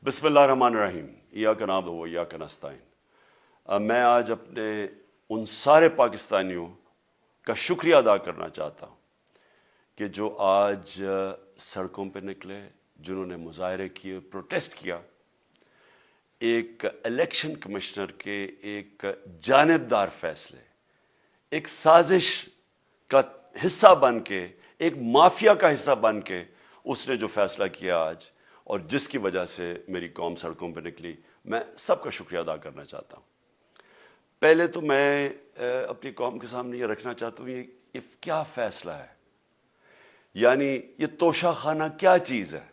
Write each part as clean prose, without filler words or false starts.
بسم اللہ الرحمن الرحیم ایاک نعبد و ایاک نستعین۔ میں آج اپنے ان سارے پاکستانیوں کا شکریہ ادا کرنا چاہتا ہوں کہ جو آج سڑکوں پہ نکلے، جنہوں نے مظاہرے کیے، پروٹیسٹ کیا، ایک الیکشن کمشنر کے ایک جانبدار فیصلے، ایک سازش کا حصہ بن کے، ایک مافیا کا حصہ بن کے اس نے جو فیصلہ کیا آج، اور جس کی وجہ سے میری قوم سڑکوں پہ نکلی، میں سب کا شکریہ ادا کرنا چاہتا ہوں۔ پہلے تو میں اپنی قوم کے سامنے یہ رکھنا چاہتا ہوں یہ کیا فیصلہ ہے، یعنی یہ توشہ خانہ کیا چیز ہے؟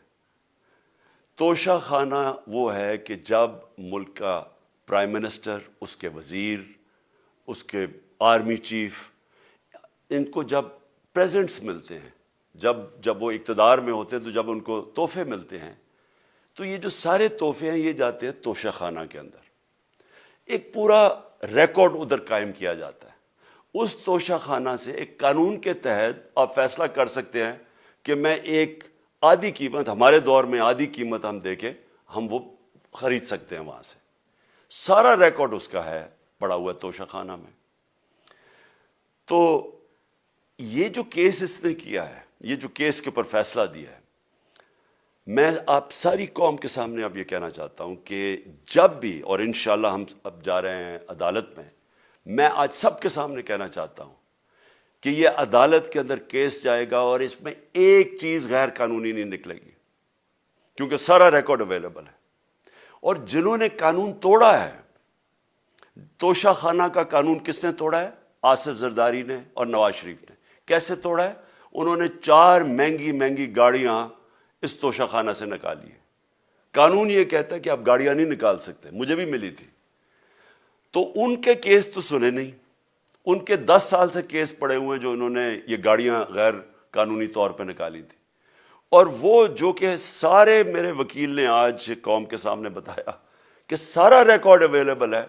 توشہ خانہ وہ ہے کہ جب ملک کا پرائم منسٹر، اس کے وزیر، اس کے آرمی چیف، ان کو جب پریزنٹس ملتے ہیں، جب وہ اقتدار میں ہوتے ہیں، تو جب ان کو تحفے ملتے ہیں، تو یہ جو سارے تحفے ہیں یہ جاتے ہیں توشہ خانہ کے اندر۔ ایک پورا ریکارڈ ادھر قائم کیا جاتا ہے۔ اس توشہ خانہ سے ایک قانون کے تحت آپ فیصلہ کر سکتے ہیں کہ میں ایک آدھی قیمت، ہمارے دور میں آدھی قیمت ہم دے کے ہم وہ خرید سکتے ہیں وہاں سے۔ سارا ریکارڈ اس کا ہے پڑا ہوا ہے توشہ خانہ میں۔ تو یہ جو کیس اس نے کیا ہے، یہ جو کیس کے اوپر فیصلہ دیا ہے، میں آپ ساری قوم کے سامنے اب یہ کہنا چاہتا ہوں کہ جب بھی، اور انشاءاللہ ہم اب جا رہے ہیں عدالت میں آج سب کے سامنے کہنا چاہتا ہوں کہ یہ عدالت کے اندر کیس جائے گا اور اس میں ایک چیز غیر قانونی نہیں نکلے گی، کیونکہ سارا ریکارڈ اویلیبل ہے۔ اور جنہوں نے قانون توڑا ہے، توشہ خانہ کا قانون کس نے توڑا ہے؟ آصف زرداری نے اور نواز شریف نے۔ کیسے توڑا ہے؟ انہوں نے 4 مہنگی گاڑیاں اس توشہ خانہ سے نکالی ہے۔ قانون یہ کہتا ہے کہ آپ گاڑیاں نہیں نکال سکتے، مجھے بھی ملی تھی۔ تو ان کے کیس تو سنے نہیں، ان کے 10 سال سے کیس پڑے ہوئے جو انہوں نے یہ گاڑیاں غیر قانونی طور پہ نکالی تھی۔ اور وہ جو کہ سارے میرے وکیل نے آج قوم کے سامنے بتایا کہ سارا ریکارڈ اویلیبل ہے،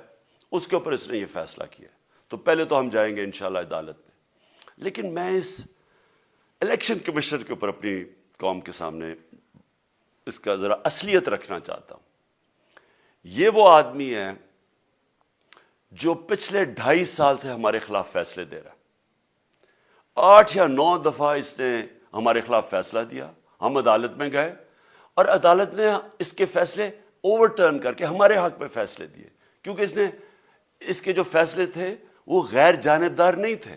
اس کے اوپر اس نے یہ فیصلہ کیا۔ تو پہلے تو ہم جائیں گے انشاءاللہ عدالت میں، لیکن میں اس الیکشن کمیشنر کے اوپر اپنی قوم کے سامنے اس کا ذرا اصلیت رکھنا چاہتا ہوں۔ یہ وہ آدمی ہے جو پچھلے 2.5 سال سے ہمارے خلاف فیصلے دے رہا ہے۔ 8 یا 9 دفعہ اس نے ہمارے خلاف فیصلہ دیا، ہم عدالت میں گئے اور عدالت نے اس کے فیصلے اوور ٹرن کر کے ہمارے حق میں فیصلے دیے، کیونکہ اس کے جو فیصلے تھے وہ غیر جانبدار نہیں تھے۔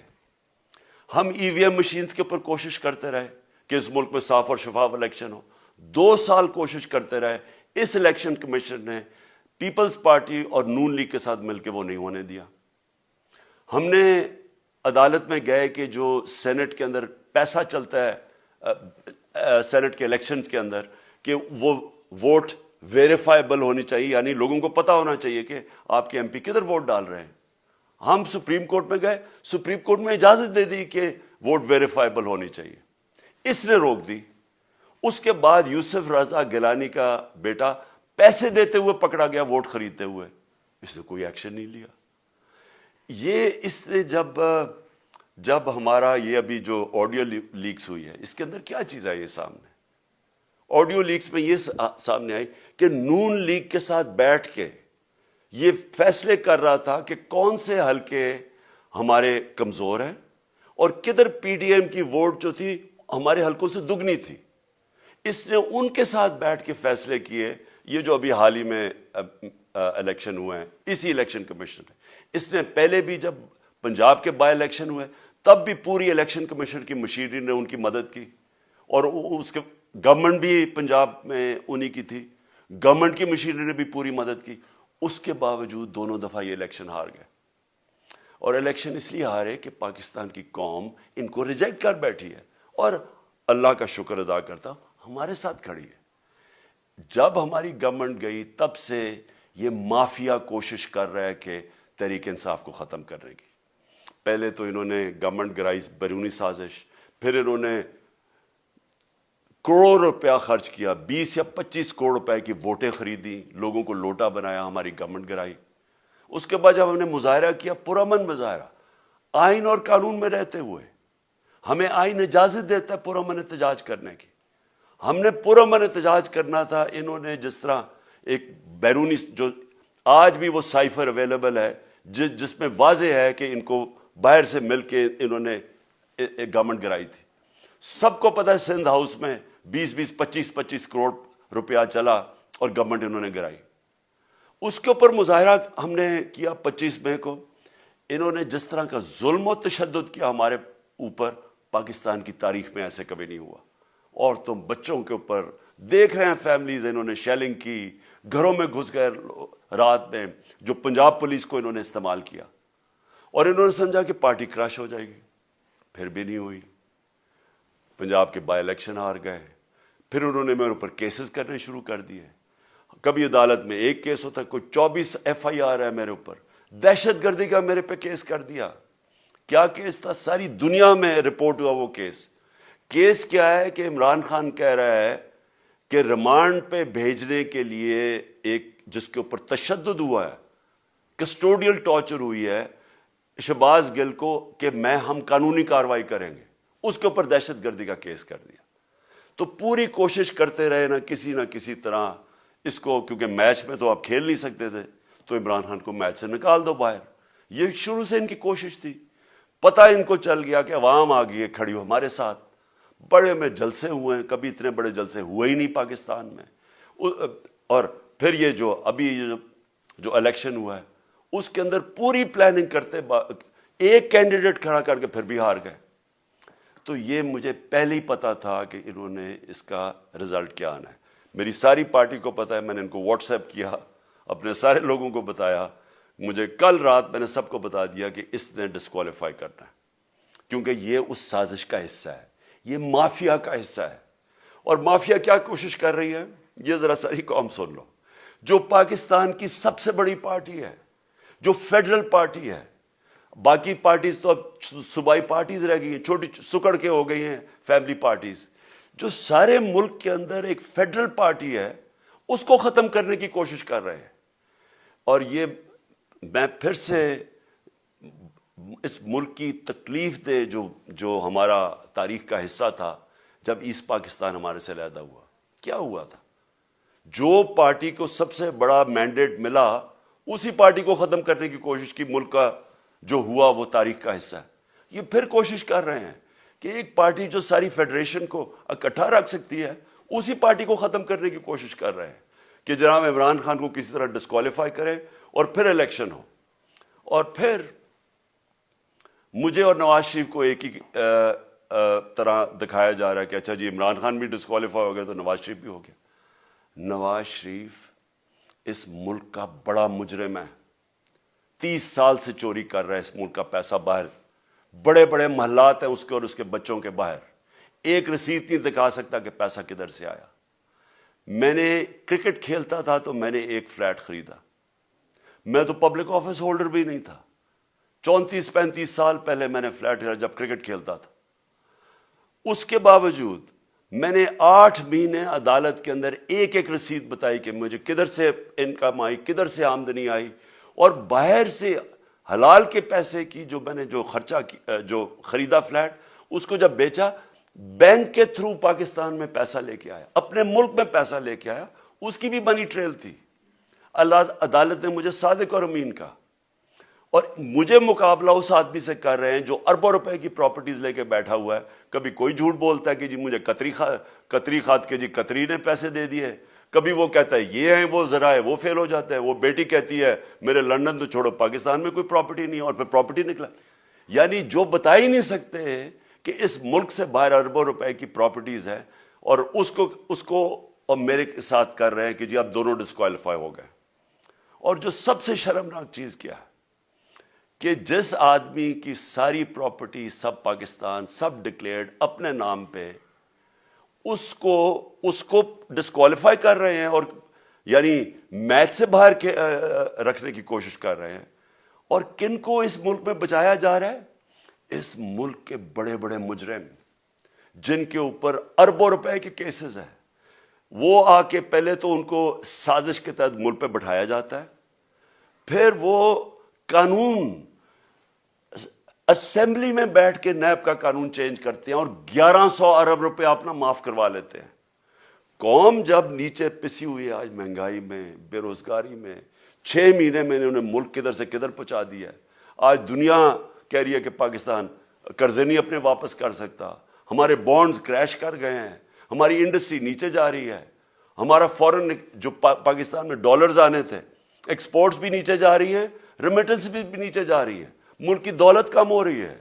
ہم ای وی ایم مشینز کے اوپر کوشش کرتے رہے کہ اس ملک میں صاف اور شفاف الیکشن ہو، 2 سال کوشش کرتے رہے۔ اس الیکشن کمیشن نے پیپلز پارٹی اور نون لیگ کے ساتھ مل کے وہ نہیں ہونے دیا۔ ہم نے عدالت میں گئے کہ جو سینٹ کے اندر پیسہ چلتا ہے، سینٹ کے الیکشنز کے اندر، کہ وہ ووٹ ویریفائبل ہونی چاہیے، یعنی لوگوں کو پتہ ہونا چاہیے کہ آپ کے ایم پی کدھر ووٹ ڈال رہے ہیں۔ ہم سپریم کورٹ میں گئے، سپریم کورٹ میں اجازت دے دی کہ ووٹ ویریفائبل ہونی چاہیے، اس نے روک دی۔ اس کے بعد یوسف رضا گیلانی کا بیٹا پیسے دیتے ہوئے پکڑا گیا ووٹ خریدتے ہوئے، اس نے کوئی ایکشن نہیں لیا۔ یہ اس نے جب ہمارا یہ ابھی جو آڈیو لیکس ہوئی ہے، اس کے اندر کیا چیز آئی ہے سامنے؟ آڈیو لیکس میں یہ سامنے آئی کہ نون لیگ کے ساتھ بیٹھ کے یہ فیصلے کر رہا تھا کہ کون سے حلقے ہمارے کمزور ہیں اور کدھر پی ڈی ایم کی ووٹ جو تھی ہمارے حلقوں سے دگنی تھی۔ اس نے ان کے ساتھ بیٹھ کے فیصلے کیے۔ یہ جو ابھی حال ہی میں الیکشن ہوئے ہیں، اسی الیکشن کمیشن نے، اس نے پہلے بھی جب پنجاب کے بائی الیکشن ہوئے تب بھی پوری الیکشن کمیشن کی مشینری نے ان کی مدد کی، اور اس کے گورنمنٹ بھی پنجاب میں انہی کی تھی، گورنمنٹ کی مشینری نے بھی پوری مدد کی۔ اس کے باوجود دونوں دفعہ یہ الیکشن ہار گئے، اور الیکشن اس لیے ہارے کہ پاکستان کی قوم ان کو ریجیکٹ کر بیٹھی ہے، اور اللہ کا شکر ادا کرتا ہوں ہمارے ساتھ کھڑی ہے۔ جب ہماری گورنمنٹ گئی تب سے یہ مافیا کوشش کر رہا ہے کہ تحریک انصاف کو ختم کرنے کی۔ پہلے تو انہوں نے گورنمنٹ گرائی بیرونی سازش، پھر انہوں نے کروڑ روپیہ خرچ کیا، 20 یا 25 کروڑ روپے کی ووٹیں خریدی، لوگوں کو لوٹا بنایا، ہماری گورنمنٹ گرائی۔ اس کے بعد جب ہم نے مظاہرہ کیا، پرامن مظاہرہ، آئین اور قانون میں رہتے ہوئے، ہمیں آئین اجازت دیتا ہے پرامن احتجاج کرنے کی، ہم نے پرامن احتجاج کرنا تھا۔ انہوں نے جس طرح ایک بیرونی جو آج بھی وہ سائفر اویلیبل ہے جس میں واضح ہے کہ ان کو باہر سے مل کے انہوں نے ایک گورنمنٹ گرائی تھی. سب کو پتہ ہے سندھ ہاؤس میں 20-25 کروڑ روپیہ چلا اور گورنمنٹ انہوں نے گرائی. اس کے اوپر مظاہرہ ہم نے کیا 25 مئی کو. انہوں نے جس طرح کا ظلم و تشدد کیا ہمارے اوپر پاکستان کی تاریخ میں ایسے کبھی نہیں ہوا. عورتوں بچوں کے اوپر دیکھ رہے ہیں فیملیز, انہوں نے شیلنگ کی, گھروں میں گھس گئے رات میں, جو پنجاب پولیس کو انہوں نے استعمال کیا, اور انہوں نے سمجھا کہ پارٹی کراش ہو جائے گی. پھر بھی نہیں ہوئی. پنجاب کے بائی الیکشن ہار گئے. پھر انہوں نے میرے اوپر کیسز کرنے شروع کر دیے. کبھی عدالت میں ایک کیس ہوتا ہے, کوئی 24 FIR ہے میرے اوپر. دہشت گردی کا میرے پہ کیس کر دیا. کیا کیس تھا؟ ساری دنیا میں رپورٹ ہوا وہ کیس. کیس کیا ہے کہ عمران خان کہہ رہا ہے کہ ریمانڈ پہ بھیجنے کے لیے ایک جس کے اوپر تشدد ہوا ہے, کسٹوڈیل ٹارچر ہوئی ہے شہباز گل کو, کہ ہم قانونی کارروائی کریں گے. اس کے اوپر دہشت گردی کا کیس کر دیا. تو پوری کوشش کرتے رہے نہ کسی طرح اس کو, کیونکہ میچ میں تو آپ کھیل نہیں سکتے تھے, تو عمران خان کو میچ سے نکال دو باہر. یہ شروع سے ان کی کوشش تھی. پتہ ان کو چل گیا کہ عوام آ گئی ہے کھڑی ہو ہمارے ساتھ. بڑے میں جلسے ہوئے ہیں, کبھی اتنے بڑے جلسے ہوئے ہی نہیں پاکستان میں. اور پھر یہ جو ابھی جو الیکشن ہوا ہے اس کے اندر پوری پلاننگ کرتے ایک کینڈیڈیٹ کھڑا کر کے پھر بھی ہار گئے. تو یہ مجھے پہلے ہی پتا تھا کہ انہوں نے اس کا رزلٹ کیا آنا ہے. میری ساری پارٹی کو پتا ہے, میں نے ان کو واٹس ایپ کیا, اپنے سارے لوگوں کو بتایا. مجھے کل رات میں نے سب کو بتا دیا کہ اس نے ڈسکوالیفائی کرنا ہے, کیونکہ یہ اس سازش کا حصہ ہے, یہ مافیا کا حصہ ہے. اور مافیا کیا کوشش کر رہی ہے یہ ذرا ساری قوم سن لو. جو پاکستان کی سب سے بڑی پارٹی ہے, جو فیڈرل پارٹی ہے, باقی پارٹیز تو اب صوبائی پارٹیز رہ گئی ہیں, چھوٹی سکڑ کے ہو گئی ہیں فیملی پارٹیز. جو سارے ملک کے اندر ایک فیڈرل پارٹی ہے اس کو ختم کرنے کی کوشش کر رہے ہیں. اور یہ میں پھر سے اس ملک کی تکلیف دے جو ہمارا تاریخ کا حصہ تھا, جب ایسٹ پاکستان ہمارے سے علیحدہ ہوا, کیا ہوا تھا؟ جو پارٹی کو سب سے بڑا مینڈیٹ ملا اسی پارٹی کو ختم کرنے کی کوشش کی. ملک کا جو ہوا وہ تاریخ کا حصہ ہے. یہ پھر کوشش کر رہے ہیں کہ ایک پارٹی جو ساری فیڈریشن کو اکٹھا رکھ سکتی ہے اسی پارٹی کو ختم کرنے کی کوشش کر رہے ہیں کہ جناب عمران خان کو کسی طرح ڈسکوالیفائی کریں اور پھر الیکشن ہو. اور پھر مجھے اور نواز شریف کو ایک ہی طرح دکھایا جا رہا ہے کہ اچھا جی عمران خان بھی ڈسکوالیفائی ہو گیا تو نواز شریف بھی ہو گیا. نواز شریف اس ملک کا بڑا مجرم ہے. 30 سال سے چوری کر رہا ہے اس ملک کا پیسہ باہر. بڑے بڑے محلات ہیں اس کے اور اس کے بچوں کے باہر. ایک رسید نہیں دکھا سکتا کہ پیسہ کدھر سے آیا. میں نے کرکٹ کھیلتا تھا تو میں نے ایک فلیٹ خریدا. میں تو پبلک آفس ہولڈر بھی نہیں تھا. 34-35 سال پہلے میں نے فلیٹ خریدا جب کرکٹ کھیلتا تھا. اس کے باوجود میں نے 8 مہینے عدالت کے اندر ایک ایک رسید بتائی کہ مجھے کدھر سے انکم آئی, کدھر سے آمدنی آئی, اور باہر سے حلال کے پیسے کی جو میں نے جو خرچہ جو خریدا فلیٹ, اس کو جب بیچا بینک کے تھرو پاکستان میں پیسہ لے کے آیا, اپنے ملک میں پیسہ لے کے آیا. اس کی بھی منی ٹریل تھی. عدالت نے مجھے صادق اور امین کا, اور مجھے مقابلہ اس آدمی سے کر رہے ہیں جو اربوں روپے کی پراپرٹیز لے کے بیٹھا ہوا ہے. کبھی کوئی جھوٹ بولتا ہے کہ جی مجھے قطری کھاد کے جی قطری نے پیسے دے دیے, کبھی وہ کہتا ہے یہ ہیں وہ ذرائع, وہ فیل ہو جاتا ہے. وہ بیٹی کہتی ہے میرے لندن تو چھوڑو پاکستان میں کوئی پراپرٹی نہیں ہے, اور پھر پراپرٹی نکلا. یعنی جو بتا ہی نہیں سکتے کہ اس ملک سے باہر اربوں روپے کی پراپرٹیز ہیں, اور اس کو اور میرے ساتھ کر رہے ہیں کہ جی آپ دونوں ڈسکوالیفائی ہو گئے. اور جو سب سے شرمناک چیز کیا ہے کہ جس آدمی کی ساری پراپرٹی سب پاکستان سب ڈکلیئرڈ اپنے نام پہ, اس کو ڈسکوالیفائی کر رہے ہیں, اور یعنی میچ سے باہر رکھنے کی کوشش کر رہے ہیں. اور کن کو اس ملک میں بچایا جا رہا ہے؟ اس ملک کے بڑے بڑے مجرم جن کے اوپر اربوں روپے کے کیسز ہیں, وہ آ کے پہلے تو ان کو سازش کے تحت ملک پہ بٹھایا جاتا ہے, پھر وہ قانون اسمبلی میں بیٹھ کے نیب کا قانون چینج کرتے ہیں اور 1100 ارب روپے اپنا معاف کروا لیتے ہیں. قوم جب نیچے پسی ہوئی ہے آج مہنگائی میں، بے روزگاری میں، 6 مہینے میں انہوں نے ملک کدھر سے کدھر پہنچا دیا ہے. آج دنیا کہہ رہی ہے کہ پاکستان قرضے نہیں اپنے واپس کر سکتا، ہمارے بانڈز کریش کر گئے ہیں، ہماری انڈسٹری نیچے جا رہی ہے، ہمارا فورن جو پاکستان میں ڈالرز آنے تھے ایکسپورٹس بھی نیچے جا رہی ہیں، ریمیٹنس بھی نیچے جا رہی ہے، ملک کی دولت کم ہو رہی ہے،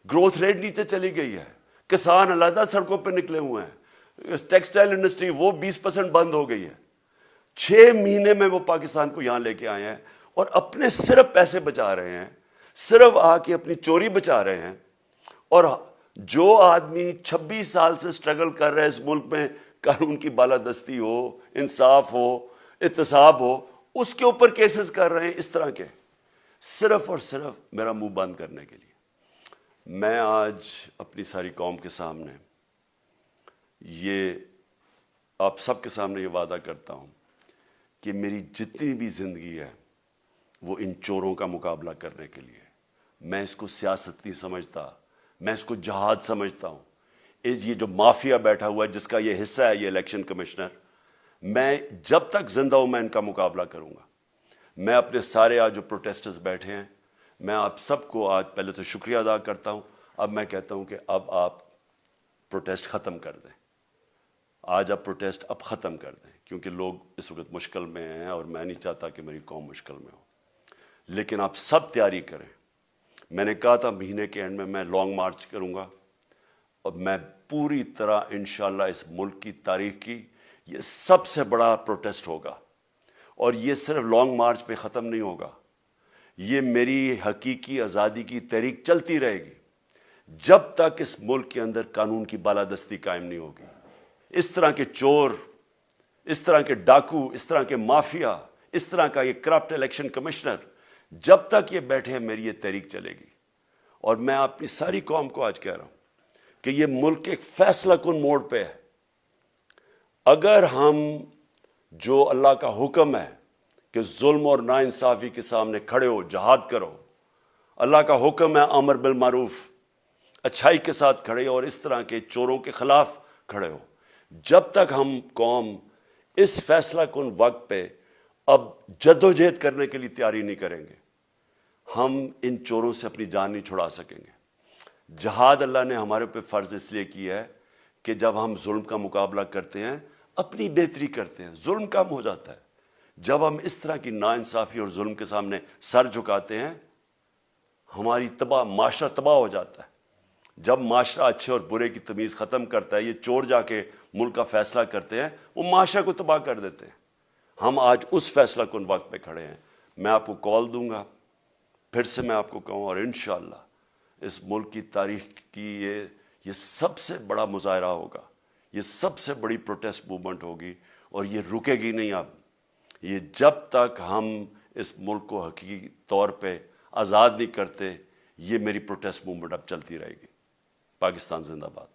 گروتھ ریٹ نیچے چلی گئی ہے، کسان علیحدہ سڑکوں پہ نکلے ہوئے ہیں، ٹیکسٹائل انڈسٹری وہ 20% بند ہو گئی ہے. 6 مہینے میں وہ پاکستان کو یہاں لے کے آئے ہیں اور اپنے صرف پیسے بچا رہے ہیں، صرف آ کے اپنی چوری بچا رہے ہیں. اور جو آدمی 26 سال سے سٹرگل کر رہے ہیں اس ملک میں، قانون کی بالادستی ہو، انصاف ہو، احتساب ہو، اس کے اوپر کیسز کر رہے ہیں اس طرح کے، صرف اور صرف میرا منہ بند کرنے کے لیے. میں آج اپنی ساری قوم کے سامنے یہ آپ سب کے سامنے یہ وعدہ کرتا ہوں کہ میری جتنی بھی زندگی ہے وہ ان چوروں کا مقابلہ کرنے کے لیے. میں اس کو سیاست نہیں سمجھتا، میں اس کو جہاد سمجھتا ہوں. یہ جو مافیا بیٹھا ہوا ہے جس کا یہ حصہ ہے یہ الیکشن کمشنر، میں جب تک زندہ ہوں میں ان کا مقابلہ کروں گا. میں اپنے سارے آج جو پروٹیسٹرز بیٹھے ہیں، میں آپ سب کو آج پہلے تو شکریہ ادا کرتا ہوں. اب میں کہتا ہوں کہ اب آپ پروٹیسٹ ختم کر دیں. آج آپ پروٹیسٹ اب ختم کر دیں کیونکہ لوگ اس وقت مشکل میں ہیں اور میں نہیں چاہتا کہ میری قوم مشکل میں ہو. لیکن آپ سب تیاری کریں. میں نے کہا تھا مہینے کے اینڈ میں لانگ مارچ کروں گا اور میں پوری طرح انشاءاللہ اس ملک کی تاریخ کی یہ سب سے بڑا پروٹیسٹ ہوگا. اور یہ صرف لانگ مارچ پہ ختم نہیں ہوگا، یہ میری حقیقی آزادی کی تحریک چلتی رہے گی جب تک اس ملک کے اندر قانون کی بالادستی قائم نہیں ہوگی. اس طرح کے چور، اس طرح کے ڈاکو، اس طرح کے مافیا، اس طرح کا یہ کرپٹ الیکشن کمشنر جب تک یہ بیٹھے ہیں میری یہ تحریک چلے گی. اور میں اپنی ساری قوم کو آج کہہ رہا ہوں کہ یہ ملک ایک فیصلہ کن موڑ پہ ہے. اگر ہم جو اللہ کا حکم ہے کہ ظلم اور ناانصافی کے سامنے کھڑے ہو، جہاد کرو، اللہ کا حکم ہے امر بالمعروف، اچھائی کے ساتھ کھڑے ہو اور اس طرح کے چوروں کے خلاف کھڑے ہو، جب تک ہم قوم اس فیصلہ کن وقت پہ اب جدوجہد کرنے کے لیے تیاری نہیں کریں گے، ہم ان چوروں سے اپنی جان نہیں چھڑا سکیں گے. جہاد اللہ نے ہمارے پہ فرض اس لیے کیا ہے کہ جب ہم ظلم کا مقابلہ کرتے ہیں اپنی بہتری کرتے ہیں، ظلم کم ہو جاتا ہے. جب ہم اس طرح کی ناانصافی اور ظلم کے سامنے سر جھکاتے ہیں ہماری معاشرہ تباہ ہو جاتا ہے. جب معاشرہ اچھے اور برے کی تمیز ختم کرتا ہے، یہ چور جا کے ملک کا فیصلہ کرتے ہیں، وہ معاشرہ کو تباہ کر دیتے ہیں. ہم آج اس فیصلہ کن وقت پہ کھڑے ہیں. میں آپ کو کال دوں گا، پھر سے میں آپ کو کہوں، اور انشاءاللہ اس ملک کی تاریخ کی یہ سب سے بڑا مظاہرہ ہوگا، یہ سب سے بڑی پروٹیسٹ موومنٹ ہوگی اور یہ رکے گی نہیں. اب یہ جب تک ہم اس ملک کو حقیقی طور پہ آزاد نہیں کرتے، یہ میری پروٹیسٹ موومنٹ اب چلتی رہے گی. پاکستان زندہ باد.